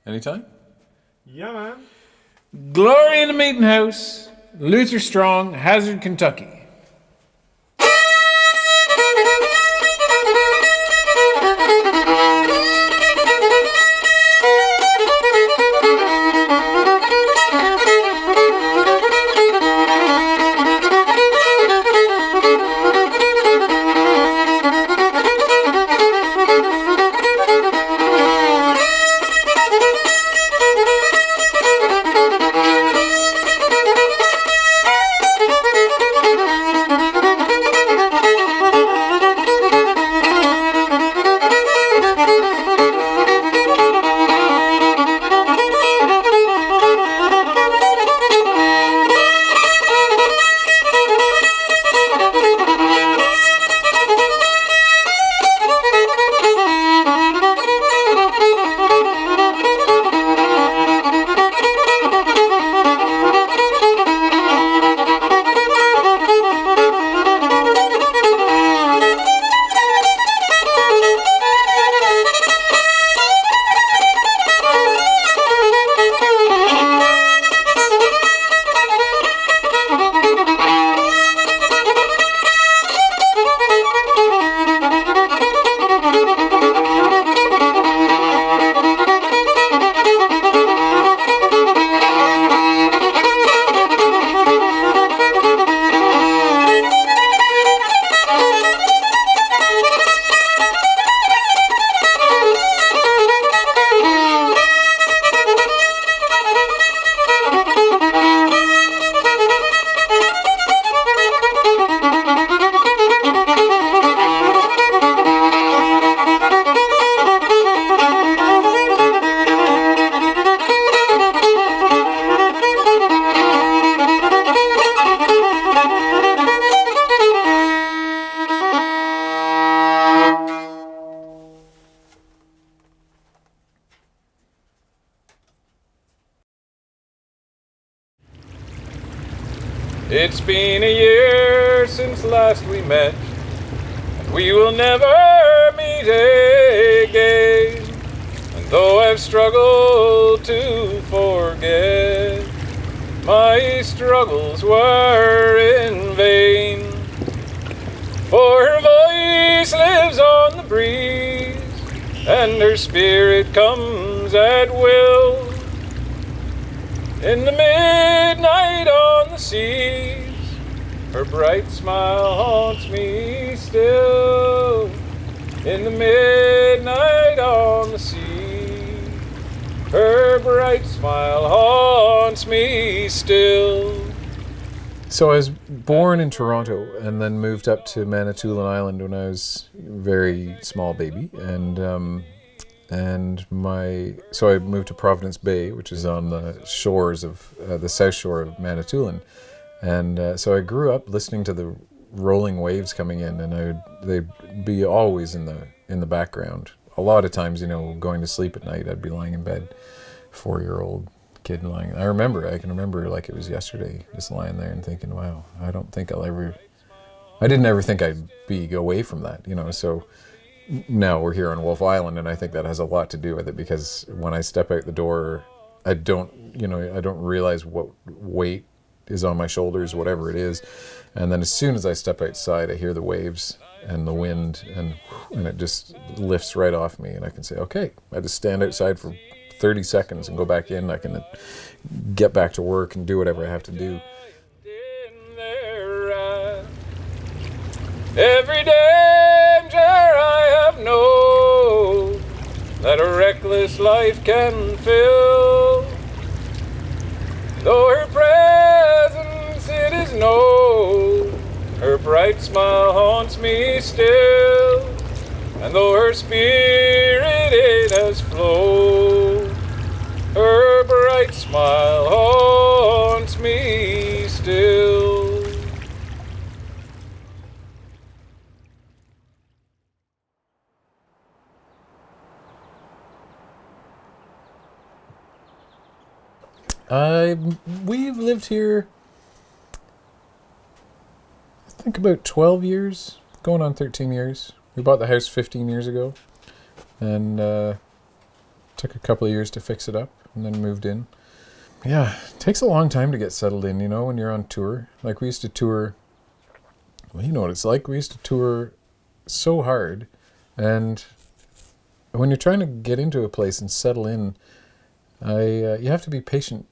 Anytime? Yeah, man. Glory in the Meeting House, Luther Strong, Hazard, Kentucky. It's been a year since last we met, and we will never meet again. And though I've struggled to forget, my struggles were in vain. For her voice lives on the breeze, and her spirit comes at will. In the midnight on the seas, her bright smile haunts me still. In the midnight on the seas, her bright smile haunts me still. So I was born in Toronto and then moved up to Manitoulin Island when I was a very small baby, so I moved to Providence Bay, which is on the shores of the south shore of Manitoulin, and so I grew up listening to the rolling waves coming in, and they'd be always in the background. A lot of times, going to sleep at night, I'd be lying in bed, 4-year-old kid lying. I can remember like it was yesterday, just lying there and thinking, wow, I didn't ever think I'd be away from that, so. Now we're here on Wolfe Island, and I think that has a lot to do with it, because when I step out the door, I don't realize what weight is on my shoulders, whatever it is. And then as soon as I step outside, I hear the waves and the wind, and it just lifts right off me, and I can say, okay, I just stand outside for 30 seconds and go back in. I can get back to work and do whatever I have to do. Every danger I have known that a reckless life can fill, though her presence it is known, her bright smile haunts me still, and though her spirit it has flown, her bright smile haunts me still. We've lived here, I think, about 12 years, going on 13 years. We bought the house 15 years ago, and took a couple of years to fix it up and then moved in. Yeah, it takes a long time to get settled in, you know, when you're on tour. Like we used to tour, well, you know what it's like. We used to tour so hard, and when you're trying to get into a place and settle in, you have to be patient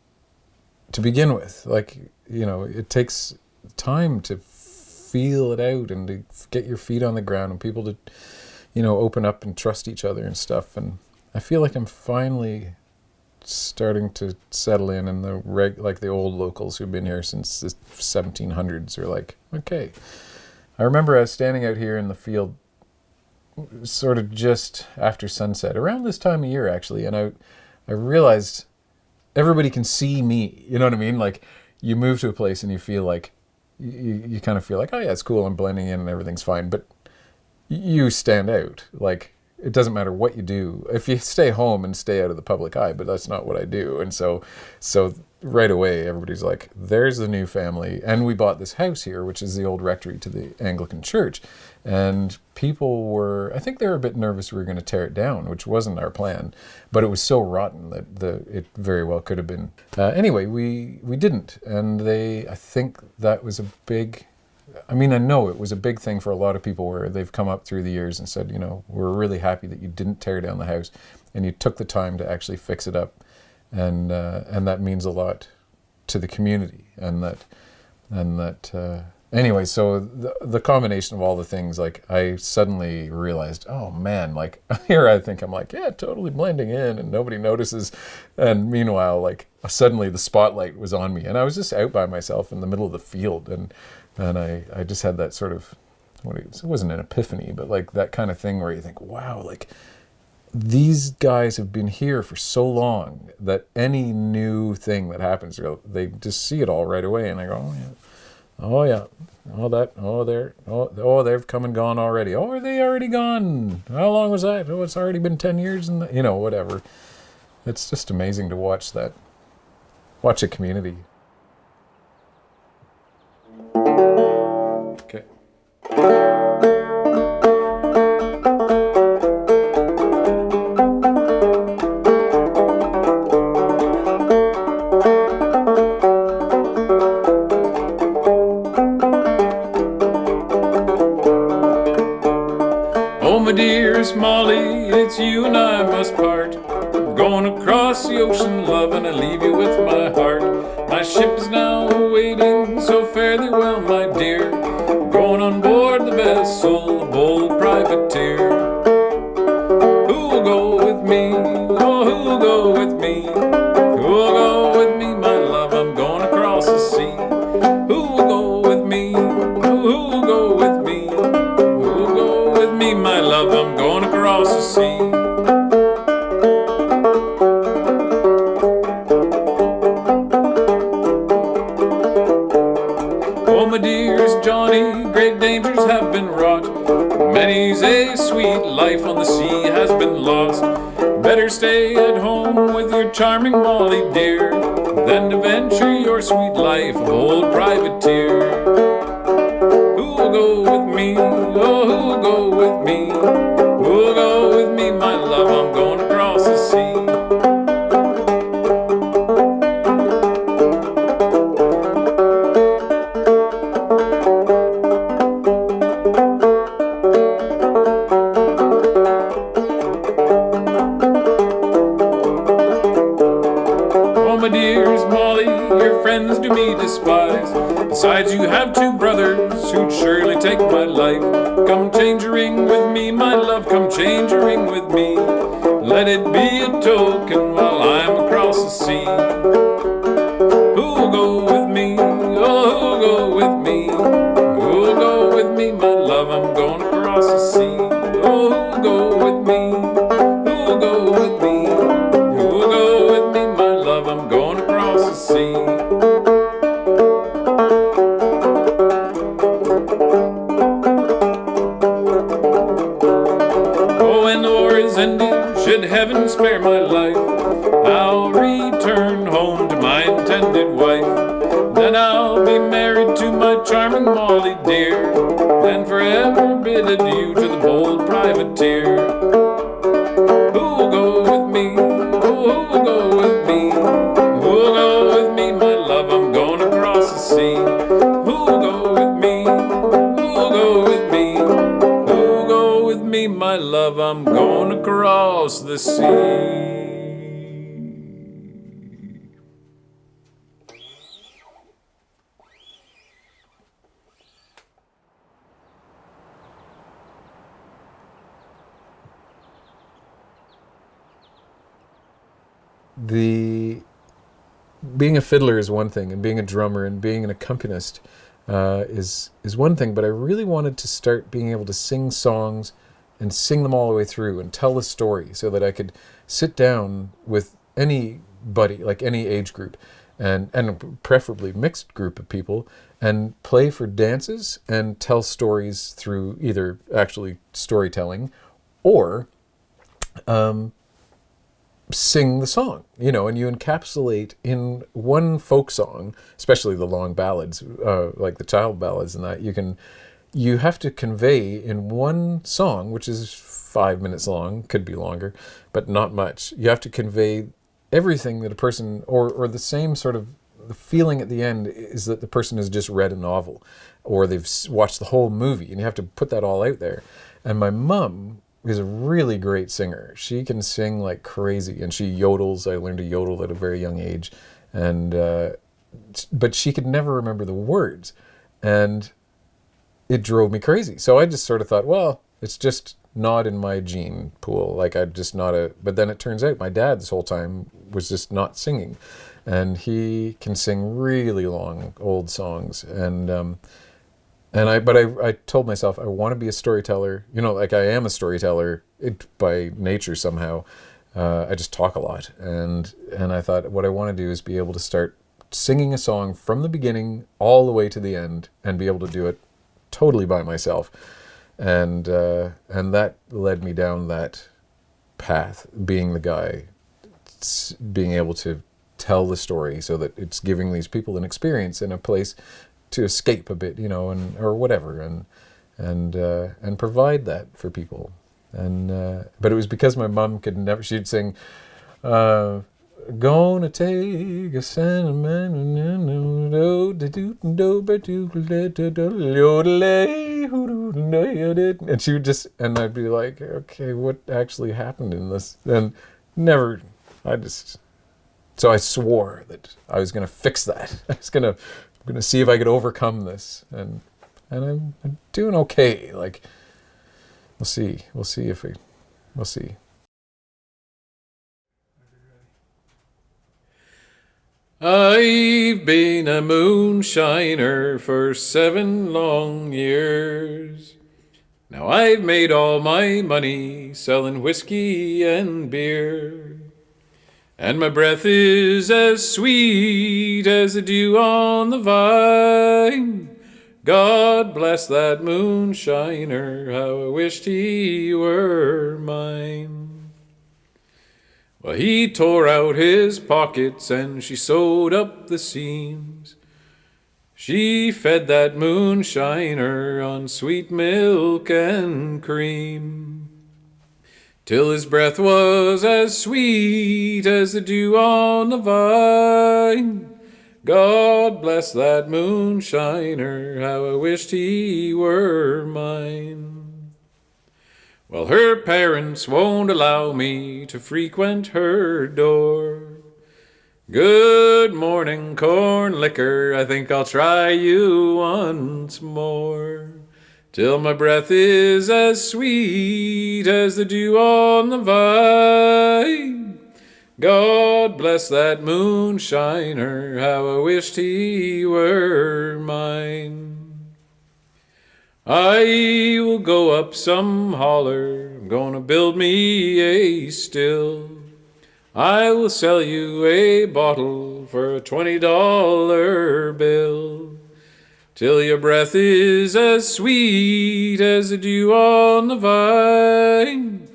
to begin with. Like, you know, it takes time to feel it out and to get your feet on the ground and people to, you know, open up and trust each other and stuff. And I feel like I'm finally starting to settle in, and like the old locals who've been here since the 1700s are like, okay. I remember I was standing out here in the field sort of just after sunset, around this time of year actually, and I realized everybody can see me, you know what I mean? Like, you move to a place and you feel like, you kind of feel like, oh yeah, it's cool, I'm blending in and everything's fine, but you stand out. Like, it doesn't matter what you do. If you stay home and stay out of the public eye, but that's not what I do. And so right away, everybody's like, there's the new family. And we bought this house here, which is the old rectory to the Anglican church. And people were, I think they were a bit nervous we were going to tear it down, which wasn't our plan. But it was so rotten that it very well could have been. Anyway, we didn't. And I think that was a big... I mean, I know it was a big thing for a lot of people where they've come up through the years and said, you know, we're really happy that you didn't tear down the house and you took the time to actually fix it up. And that means a lot to the community. Anyway, so the combination of all the things, like, I suddenly realized, oh man, like, here I think I'm like, yeah, totally blending in and nobody notices. And meanwhile, like, suddenly the spotlight was on me and I was just out by myself in the middle of the field. And I just had that sort of, it wasn't an epiphany, but like that kind of thing where you think, wow, like, these guys have been here for so long that any new thing that happens, they just see it all right away. And I go, oh yeah, they've come and gone already. Oh, are they already gone? How long was that? Oh, it's already been 10 years and, you know, whatever. It's just amazing to watch a community. Okay. Oh, my dearest Molly, it's you and I must part. I'm going across the ocean, love, and I leave you with my heart. My ship is now waiting, so fare thee well, my dear. Going on board the vessel, a bold privateer. Who will go with me? Oh, who will go with me? Who will go with me, my love? I'm going across the sea. Who will go with me? Who will go with me? Who will go with me, my love? I'm going across the sea. Oh, my dearest Johnny, great dangers have been wrought. Many's a sweet life on the sea has been lost. Better stay at home with your charming Molly, dear, than to venture your sweet life, old privateer. Who will go with me? Oh, who will go with me? Who will go with me, my love? I'm going across the sea. My dearest Molly, your friends do me despise. Besides, you have two brothers who'd surely take my life. Come change a ring with me, my love, come change a ring with me. Let it be a token while I'm across the sea. Who will go with me? Oh, who will go with me? Who will go with me, my love? I'm going across the sea. Oh, who will go with me? Who will go with me? Who will go with me, my love? I'm going across the sea. Oh, when the war is ended, should heaven spare my life, I'll return home to my intended wife. Then I'll be married to my charming Molly, dear, and forever bid adieu to the bold privateer. Who will go with me? across the sea. Being a fiddler is one thing, and being a drummer and being an accompanist is one thing, but I really wanted to start being able to sing songs and sing them all the way through and tell a story so that I could sit down with anybody, like any age group, and preferably mixed group of people, and play for dances and tell stories through either actually storytelling or sing the song, and you encapsulate in one folk song, especially the long ballads, like the child ballads and that, you have to convey in one song, which is 5 minutes long, could be longer, but not much. You have to convey everything that a person, or the same sort of, the feeling at the end is that the person has just read a novel, or they've watched the whole movie, and you have to put that all out there. And my mum is a really great singer. She can sing like crazy, and she yodels. I learned to yodel at a very young age, but she could never remember the words, and it drove me crazy. So I just sort of thought, well, it's just not in my gene pool. Like I'm just not but then it turns out my dad this whole time was just not singing, and he can sing really long old songs, I told myself I want to be a storyteller. Like I am a storyteller by nature somehow. I just talk a lot, and I thought what I want to do is be able to start singing a song from the beginning all the way to the end, and be able to do it totally by myself. And that led me down that path, being the guy, being able to tell the story so that it's giving these people an experience in a place to escape a bit, or whatever, and provide that for people. But it was because my mom she'd sing, gonna take a sentimental, and she would just, and I'd be like, okay, what actually happened in this? And so I swore that I was going to fix that. I'm going to see if I could overcome this, and I'm doing okay. Like, we'll see if we'll see. I've been a moonshiner for 7 long years. Now I've made all my money selling whiskey and beer. And my breath is as sweet as the dew on the vine. God bless that moonshiner, how I wished he were mine. Well, he tore out his pockets and she sewed up the seams. She fed that moonshiner on sweet milk and cream, till his breath was as sweet as the dew on the vine. God bless that moonshiner, how I wished he were mine. Well, her parents won't allow me to frequent her door. Good morning, corn liquor, I think I'll try you once more, till my breath is as sweet as the dew on the vine. God bless that moonshiner, how I wished he were mine. I will go up some holler, I'm gonna build me a still. I will sell you a bottle for a $20 bill, till your breath is as sweet as the dew on the vine.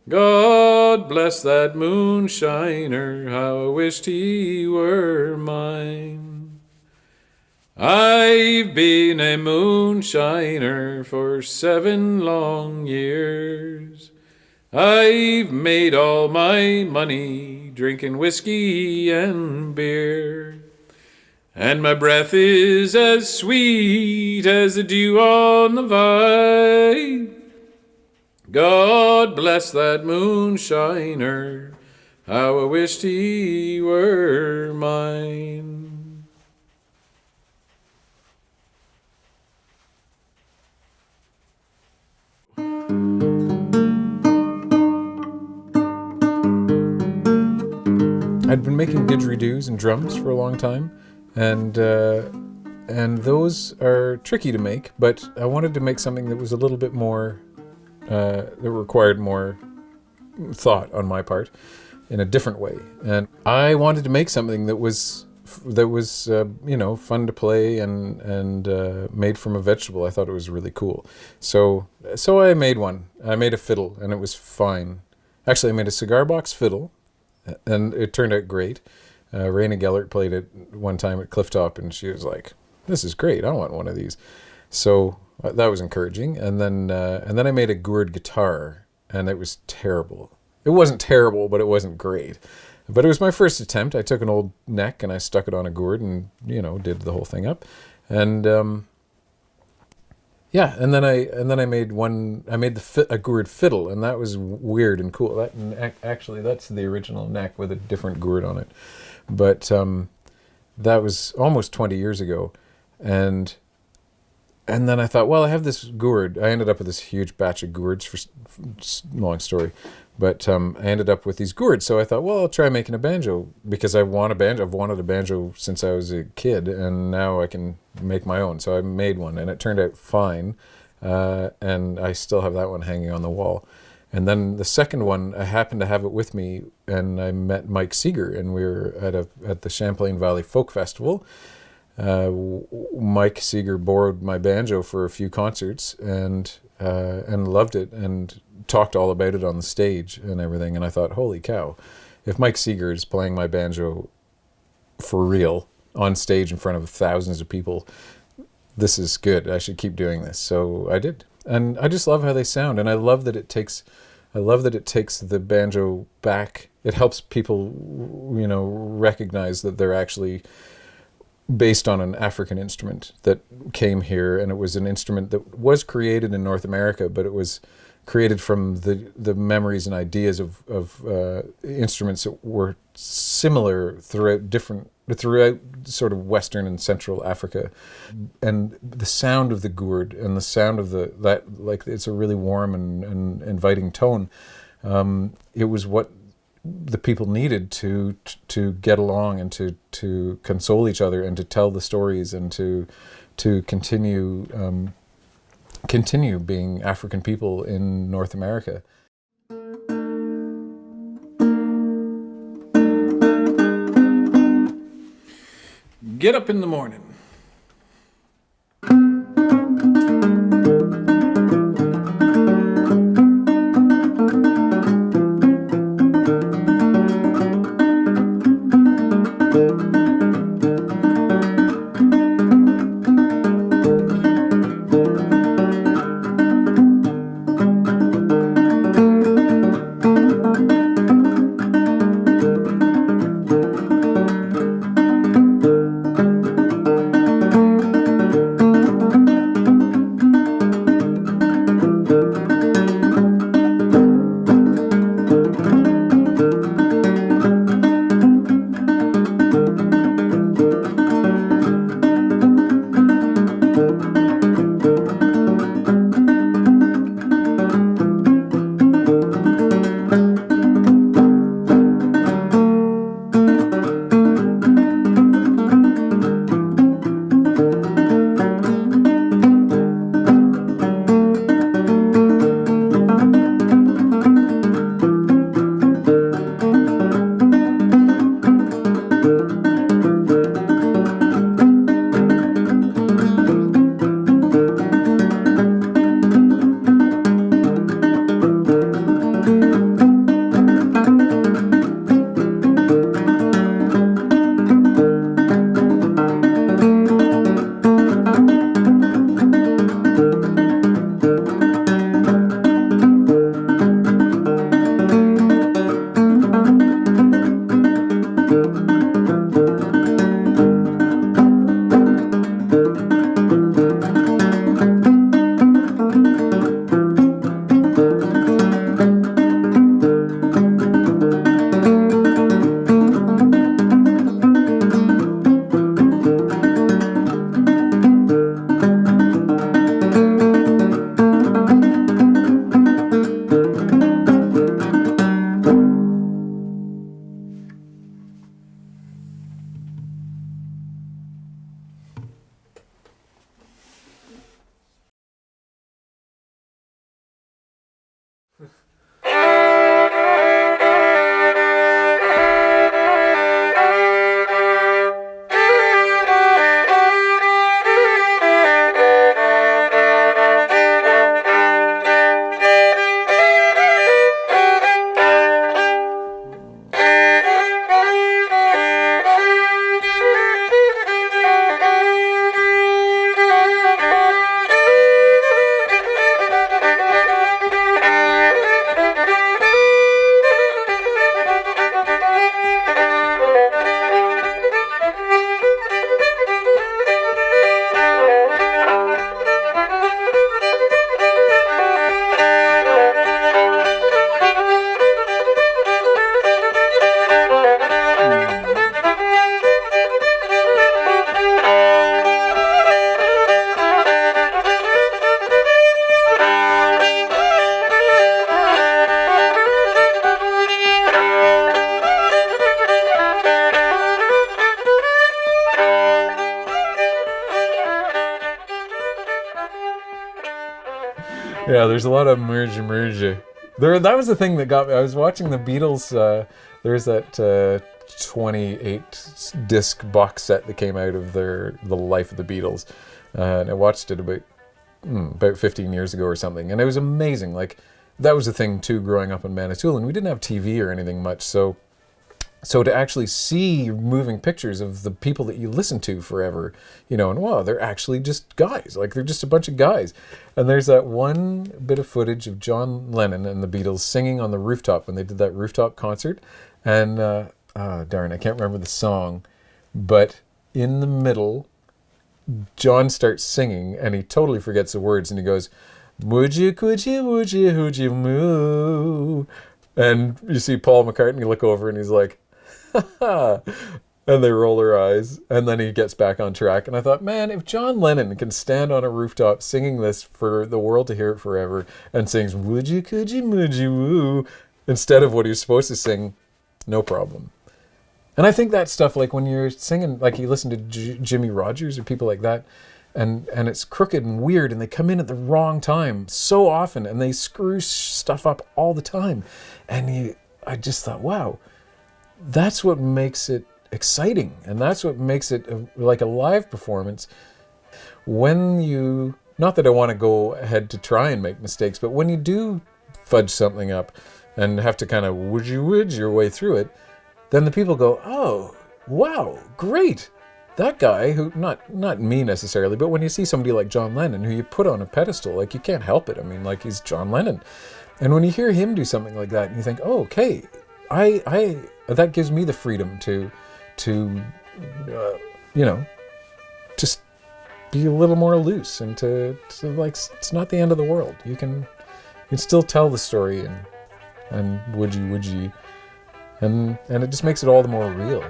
God bless that moonshiner, how I wished he were mine. I've been a moonshiner for 7 long years. I've made all my money drinking whiskey and beer. And my breath is as sweet as the dew on the vine. God bless that moonshiner, how I wished he were mine. I'd been making didgeridoos and drums for a long time, and those are tricky to make, but I wanted to make something that was a little bit more, that required more thought on my part in a different way. And I wanted to make something that was fun to play and made from a vegetable. I thought it was really cool. So I made one. I made a fiddle, and it was fine. Actually, I made a cigar box fiddle, and it turned out great. Raina Gellert played it one time at Clifftop, and she was like, "This is great. I want one of these." So that was encouraging. And then I made a gourd guitar, and it was terrible. It wasn't terrible, but it wasn't great. But it was my first attempt. I took an old neck and I stuck it on a gourd and did the whole thing up. And and then I made one. I made a gourd fiddle, and that was weird and cool. Actually, that's the original neck with a different gourd on it. But that was almost 20 years ago, and then I thought, well, I have this gourd. I ended up with this huge batch of gourds. For long story, but I ended up with these gourds. So I thought, well, I'll try making a banjo because I want a banjo. I've wanted a banjo since I was a kid, and now I can make my own. So I made one, and it turned out fine. And I still have that one hanging on the wall. And then the second one, I happened to have it with me, and I met Mike Seeger, and we were at the Champlain Valley Folk Festival. Mike Seeger borrowed my banjo for a few concerts and loved it and talked all about it on the stage and everything. And I thought, holy cow, if Mike Seeger is playing my banjo for real on stage in front of thousands of people, this is good. I should keep doing this. So I did. And I just love how they sound. And I love that it takes the banjo back. It helps people, recognize that they're actually based on an African instrument that came here, and it was an instrument that was created in North America, but it was created from the memories and ideas of instruments that were similar throughout sort of Western and Central Africa. And the sound of the gourd and the sound of it's a really warm and inviting tone. It was what the people needed to get along and to console each other and to tell the stories and to continue being African people in North America. Get up in the morning. Yeah, there's a lot of merge. There, that was the thing that got me. I was watching the Beatles. There's that 28 disc box set that came out of the life of the Beatles, and I watched it about 15 years ago or something, and it was amazing. Like, that was the thing too, growing up in Manitoulin. We didn't have TV or anything much, so to actually see moving pictures of the people that you listen to forever, and wow, they're actually just guys. Like, they're just a bunch of guys. And there's that one bit of footage of John Lennon and the Beatles singing on the rooftop when they did that rooftop concert. And, darn, I can't remember the song, but in the middle, John starts singing and he totally forgets the words and he goes, would you, could you, would you moo? And you see Paul McCartney look over and he's like, and they roll their eyes, and then he gets back on track. And I thought, man, if John Lennon can stand on a rooftop singing this for the world to hear it forever and sings would you, could you, would you, woo, instead of what he was supposed to sing, no problem. And I think that stuff, like when you're singing, like you listen to Jimmy Rogers or people like that, and it's crooked and weird, and they come in at the wrong time so often, and they screw stuff up all the time. And I just thought, wow, that's what makes it exciting, and that's what makes it like a live performance. When you, not that I want to go ahead to try and make mistakes, but when you do fudge something up and have to kind of would your way through it, then the people go, oh, wow, great. That guy who, not me necessarily, but when you see somebody like John Lennon who you put on a pedestal, like, you can't help it. I mean, like, he's John Lennon. And when you hear him do something like that, and you think, oh, okay, I that gives me the freedom to just be a little more loose and to like, it's not the end of the world. You can still tell the story and would you, and it just makes it all the more real,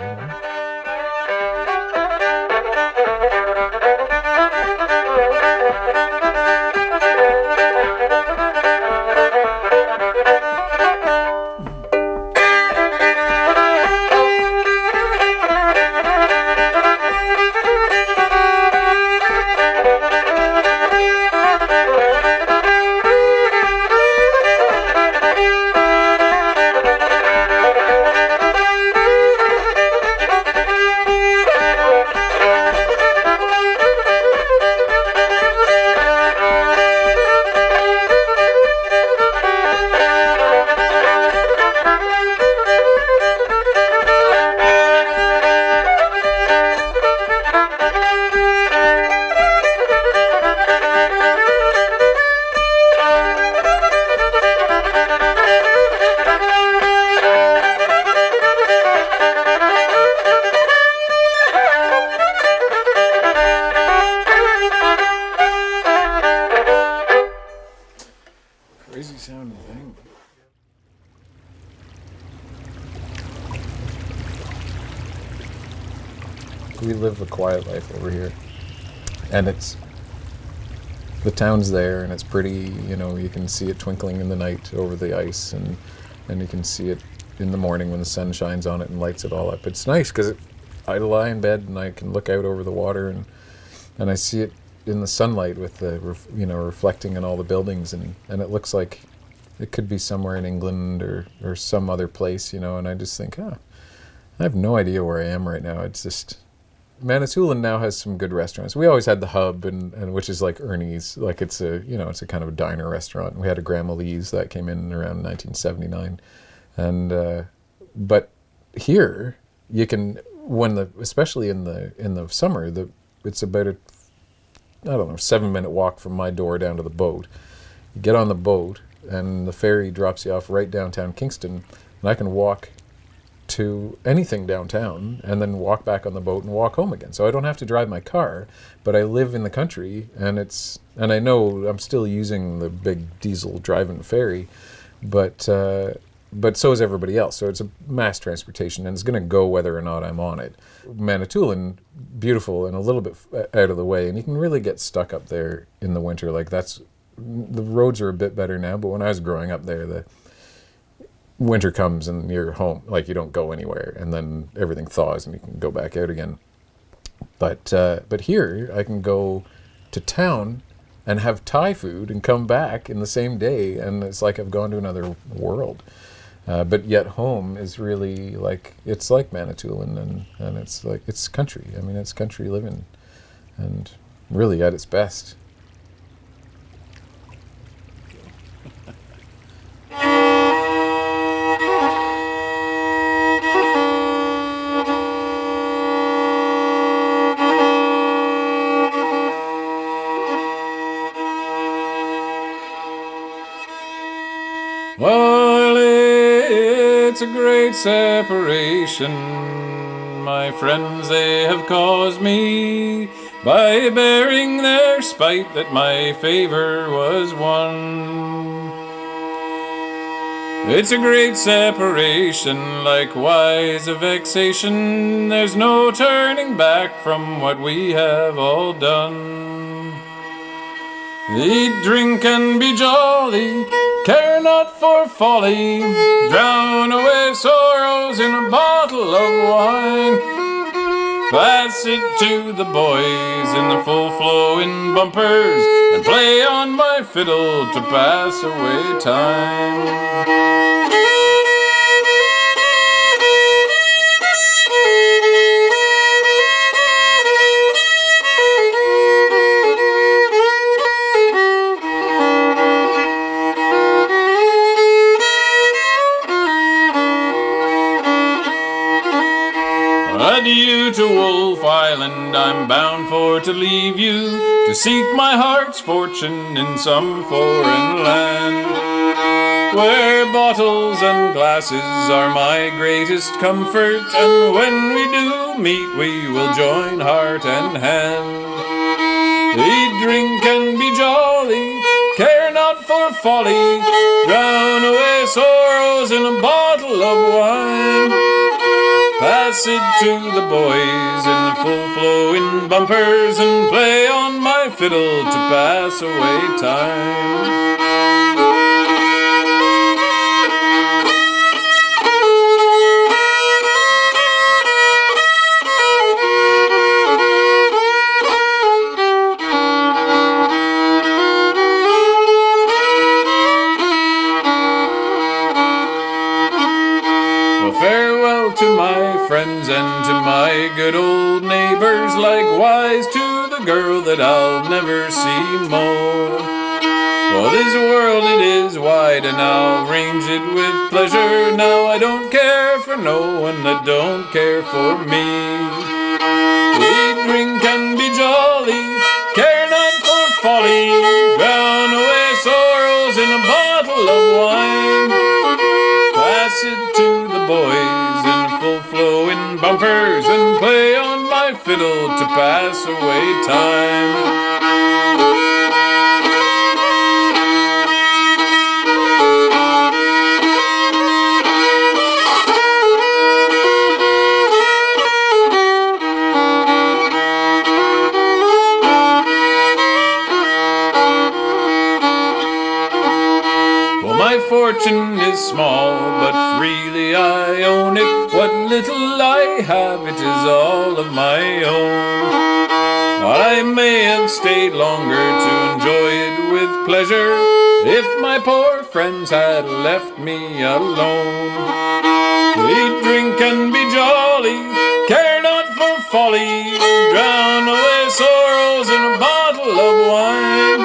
Crazy sounding thing. We live a quiet life over here, and the town's there, and it's pretty. You can see it twinkling in the night over the ice, and you can see it in the morning when the sun shines on it and lights it all up. It's nice because I lie in bed and I can look out over the water, and I see it in the sunlight with the reflecting in all the buildings, and it looks like it could be somewhere in England or some other place, and I just think, I have no idea where I am right now. It's just, Manitoulin now has some good restaurants. We always had the Hub, and which is like Ernie's, like it's a kind of a diner restaurant. We had a Grandma Lee's that came in around 1979, and but here you can, especially in the summer, it's about a 7-minute walk from my door down to the boat. You get on the boat, and the ferry drops you off right downtown Kingston, and I can walk to anything downtown and then walk back on the boat and walk home again. So I don't have to drive my car, but I live in the country, and I know I'm still using the big diesel driving ferry, but so is everybody else. So it's a mass transportation, and it's going to go whether or not I'm on it. Manitoulin, beautiful and a little bit out of the way, and you can really get stuck up there in the winter. Like, the roads are a bit better now, but when I was growing up there, the winter comes and you're home. Like, you don't go anywhere, and then everything thaws and you can go back out again. But here I can go to town and have Thai food and come back in the same day, and it's like I've gone to another world. But yet home is really like, it's like Manitoulin, and it's like, it's country. I mean, it's country living, and really at its best. Well, it's a great separation, my friends, they have caused me, by bearing their spite that my favor was won. It's a great separation, likewise a vexation, there's no turning back from what we have all done. Eat, drink, and be jolly, care not for folly, drown away sorrows in a bottle of wine. Pass it to the boys in the full flowing bumpers, and play on my fiddle to pass away time. Adieu to Wolfe Island, I'm bound for to leave you, to seek my heart's fortune in some foreign land, where bottles and glasses are my greatest comfort, and when we do meet we will join heart and hand. Eat, drink, and be jolly, care not for folly, drown away sorrows in a bottle of wine. Pass it to the boys in the full flowing bumpers, and play on my fiddle to pass away time. Farewell to my friends and to my good old neighbors, likewise to the girl that I'll never see more. For this world it is wide, and I'll range it with pleasure. Now I don't care for no one that don't care for me. Eat, drink, and be jolly, care not for folly, drown away sorrows in a bottle of wine. Pass it to the boys in full flowing bumpers, and play on my fiddle to pass away time. My fortune is small, but freely I own it. What little I have, it is all of my own. I may have stayed longer to enjoy it with pleasure, if my poor friends had left me alone. Eat, drink, and be jolly, care not for folly, drown away sorrows in a bottle of wine.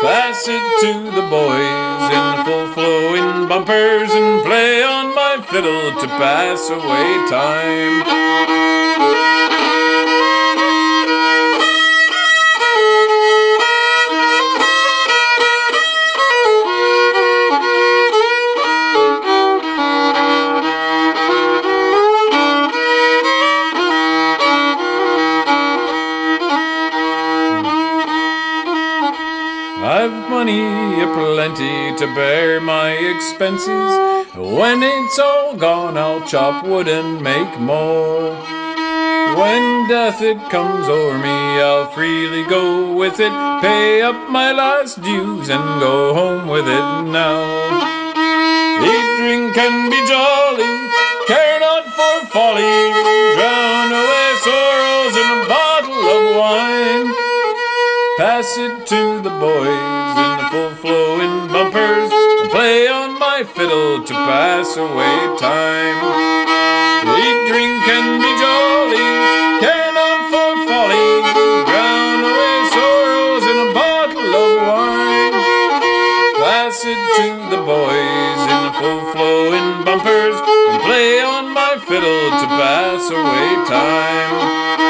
Pass it to the boys in full flowing bumpers, and play on my fiddle to pass away time. I've money aplenty to bear my expenses. When it's all gone, I'll chop wood and make more. When death it comes o'er me, I'll freely go with it, pay up my last dues and go home with it now. Eat, drink, and be jolly, care not for folly, drown away sorrows in a bottle of wine. Pass it to the boys in the full flowing bumpers and play on my fiddle to pass away time. Eat, drink, and be jolly, care not for folly, drown away sorrows in a bottle of wine. Pass it to the boys in the full flowing bumpers and play on my fiddle to pass away time.